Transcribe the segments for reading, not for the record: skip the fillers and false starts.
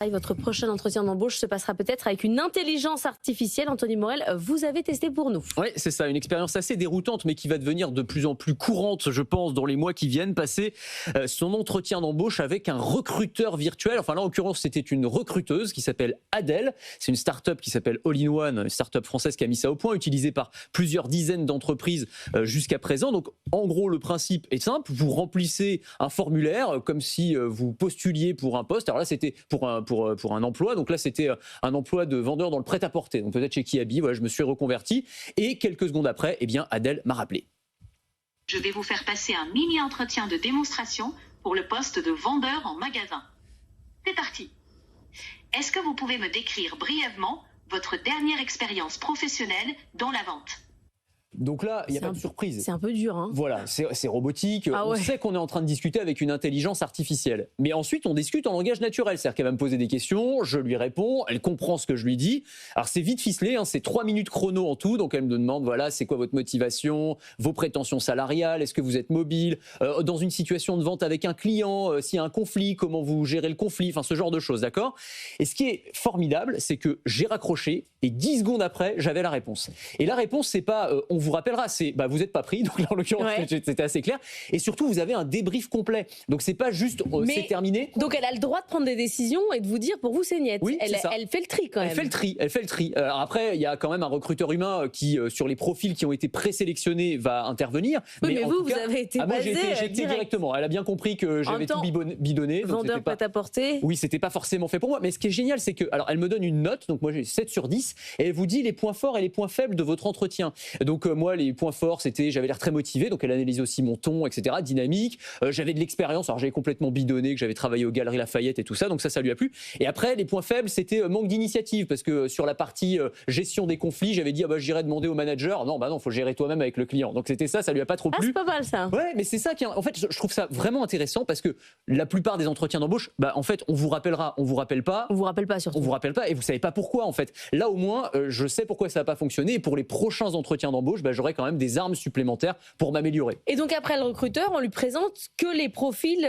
Votre prochain entretien d'embauche se passera peut-être avec une intelligence artificielle. Anthony Morel, vous avez testé pour nous. Oui, c'est ça, une expérience assez déroutante, mais qui va devenir de plus en plus courante, je pense, dans les mois qui viennent. Passer son entretien d'embauche avec un recruteur virtuel. Enfin, là, en l'occurrence, c'était une recruteuse qui s'appelle Adèle. C'est une start-up qui s'appelle All-in-One, une start-up française qui a mis ça au point, utilisée par plusieurs dizaines d'entreprises jusqu'à présent. Donc, en gros, le principe est simple. Vous remplissez un formulaire comme si vous postuliez pour un poste. Alors là, c'était pour un emploi. Donc là, c'était un emploi de vendeur dans le prêt-à-porter. Donc peut-être chez Kiabi, voilà, je me suis reconverti. Et quelques secondes après, eh bien, Adèle m'a rappelé. Je vais vous faire passer un mini-entretien de démonstration pour le poste de vendeur en magasin. C'est parti. Est-ce que vous pouvez me décrire brièvement votre dernière expérience professionnelle dans la vente ? Donc là, il n'y a pas de surprise. C'est un peu dur. Hein. Voilà, c'est robotique. Ah ouais. On sait qu'on est en train de discuter avec une intelligence artificielle. Mais ensuite, on discute en langage naturel. C'est-à-dire qu'elle va me poser des questions, je lui réponds, elle comprend ce que je lui dis. Alors c'est vite ficelé, hein, c'est 3 minutes chrono en tout. Donc elle me demande, voilà, c'est quoi votre motivation, vos prétentions salariales, est-ce que vous êtes mobile, dans une situation de vente avec un client, s'il y a un conflit, comment vous gérez le conflit, enfin ce genre de choses, d'accord ? Et ce qui est formidable, c'est que j'ai raccroché et 10 secondes après, j'avais la réponse. Et la réponse, c'est pas on vous rappellera, c'est vous n'êtes pas pris, donc là en l'occurrence c'était assez clair. Et surtout, vous avez un débrief complet. Donc c'est pas juste c'est terminé. Donc elle a le droit de prendre des décisions et de vous dire pour vous c'est niet. Oui, elle fait le tri quand même. Elle fait le tri. Alors après, il y a quand même un recruteur humain qui, sur les profils qui ont été présélectionnés, va intervenir. Oui, mais vous avez été basé j'ai été directement. Elle a bien compris que j'avais tout bidonné. Vendeur prêt-à-porter. Oui, c'était pas forcément fait pour moi. Mais ce qui est génial, c'est que, alors, elle me donne une note. Donc moi j'ai 7 sur 10 et elle vous dit les points forts et les points faibles de votre entretien. Donc moi, les points forts, c'était j'avais l'air très motivé. Donc elle analyse aussi mon ton, etc. Dynamique. J'avais de l'expérience. Alors j'avais complètement bidonné, que j'avais travaillé aux Galeries Lafayette et tout ça. Donc ça lui a plu. Et après, les points faibles, c'était manque d'initiative parce que sur la partie gestion des conflits, j'avais dit j'irai demander au manager. Non, faut gérer toi-même avec le client. Donc c'était ça lui a pas trop plu. C'est pas mal ça. Ouais, mais c'est ça qui, en fait, je trouve ça vraiment intéressant parce que la plupart des entretiens d'embauche, en fait, on vous rappellera, on vous rappelle pas. On vous rappelle pas surtout. On vous rappelle pas et vous savez pas pourquoi en fait. Là au moins, je sais pourquoi ça n'a pas fonctionné et pour les prochains entretiens d'embauche, j'aurai quand même des armes supplémentaires pour m'améliorer. Et donc après le recruteur, on lui présente que les profils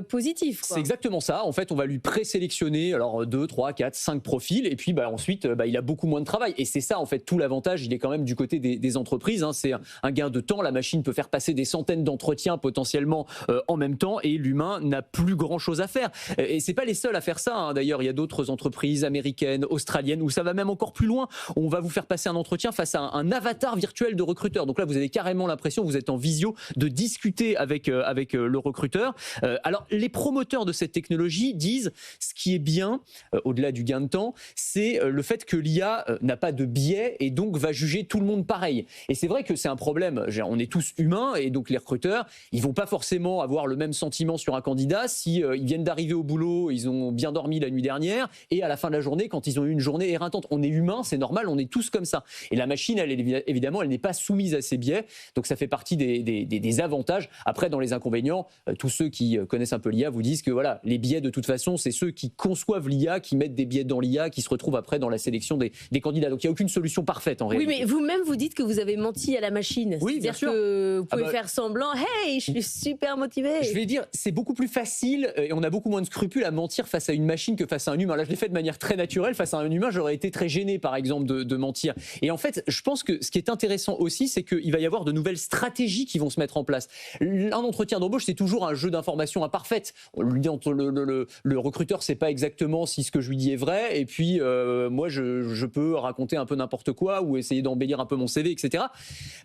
positifs. Quoi. C'est exactement ça. En fait, on va lui présélectionner 2, 3, 4, 5 profils et puis ensuite, il a beaucoup moins de travail. Et c'est ça en fait tout l'avantage. Il est quand même du côté des entreprises. Hein. C'est un gain de temps. La machine peut faire passer des centaines d'entretiens potentiellement en même temps et l'humain n'a plus grand chose à faire. Et c'est pas les seuls à faire ça. Hein. D'ailleurs, il y a d'autres entreprises américaines, australiennes où ça va même encore plus loin. On va vous faire passer un entretien face à un avatar virtuel de recruteur. Donc là, vous avez carrément l'impression que vous êtes en visio de discuter avec le recruteur. Alors, les promoteurs de cette technologie disent ce qui est bien, au-delà du gain de temps, c'est le fait que l'IA n'a pas de biais et donc va juger tout le monde pareil. Et c'est vrai que c'est un problème. On est tous humains et donc les recruteurs, ils vont pas forcément avoir le même sentiment sur un candidat si ils viennent d'arriver au boulot, ils ont bien dormi la nuit dernière et à la fin de la journée, quand ils ont eu une journée éreintante. On est humain, c'est normal, on est tous comme ça. Et la machine, évidemment, elle n'est pas soumise à ces biais. Donc ça fait partie des avantages. Après, dans les inconvénients, tous ceux qui connaissent un peu l'IA vous disent que voilà, les biais de toute façon, c'est ceux qui conçoivent l'IA, qui mettent des biais dans l'IA, qui se retrouvent après dans la sélection des candidats. Donc il n'y a aucune solution parfaite en réalité. Oui, mais vous-même, vous dites que vous avez menti à la machine. Oui, bien sûr. Que vous pouvez faire semblant, hey, je suis super motivé. Je vais dire, c'est beaucoup plus facile et on a beaucoup moins de scrupules à mentir face à une machine que face à un humain. Là, je l'ai fait de manière très naturelle. Face à un humain, j'aurais été très gêné, par exemple, de mentir. Et en fait, je pense que ce qui est intéressant aussi, c'est qu'il va y avoir de nouvelles stratégies qui vont se mettre en place. Un entretien d'embauche, c'est toujours un jeu d'informations imparfaites. Le recruteur ne sait pas exactement si ce que je lui dis est vrai. Et puis, moi, je peux raconter un peu n'importe quoi ou essayer d'embellir un peu mon CV, etc.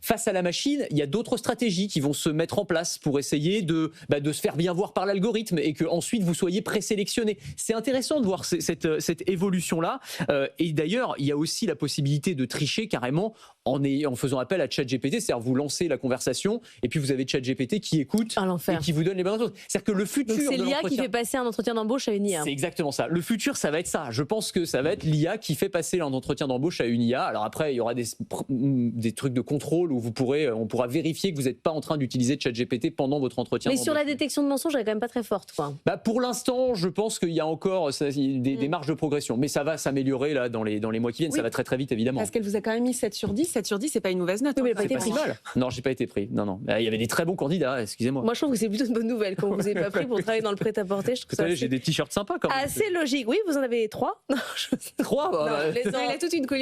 Face à la machine, il y a d'autres stratégies qui vont se mettre en place pour essayer de se faire bien voir par l'algorithme et qu'ensuite vous soyez présélectionné. C'est intéressant de voir cette évolution-là. Et d'ailleurs, il y a aussi la possibilité de tricher carrément en faisant appel à ChatGPT. C'est-à-dire vous lancez la conversation et puis vous avez ChatGPT qui écoute et qui vous donne les bonnes choses. C'est-à-dire que le futur de l'entretien... Donc c'est l'IA qui fait passer un entretien d'embauche à une IA. C'est exactement ça. Le futur, ça va être ça. Je pense que ça va être l'IA qui fait passer un entretien d'embauche à une IA. Alors après, il y aura des trucs de contrôle où on pourra vérifier que vous n'êtes pas en train d'utiliser ChatGPT pendant votre entretien d'embauche. Mais sur la détection de mensonges, elle est quand même pas très forte, quoi. Pour l'instant, je pense qu'il y a encore des marges de progression. Mais ça va s'améliorer là, dans les mois qui viennent. Oui. Ça va très très vite, évidemment. Parce qu'elle vous a quand même mis 7 sur 10. 7 sur 10, c'est pas une mauvaise note. Oui, mais hein. pas été C'est pas si mal. Non, j'ai pas été pris. Non. Il y avait des très bons candidats, excusez-moi. Moi, je trouve que c'est plutôt une bonne nouvelle quand vous n'avez pas pris pour travailler dans le prêt-à-porter. Je trouve ça J'ai des t-shirts sympas quand même. assez logique. Oui, vous en avez 3. Non, 3 non, les Il a toute une collection.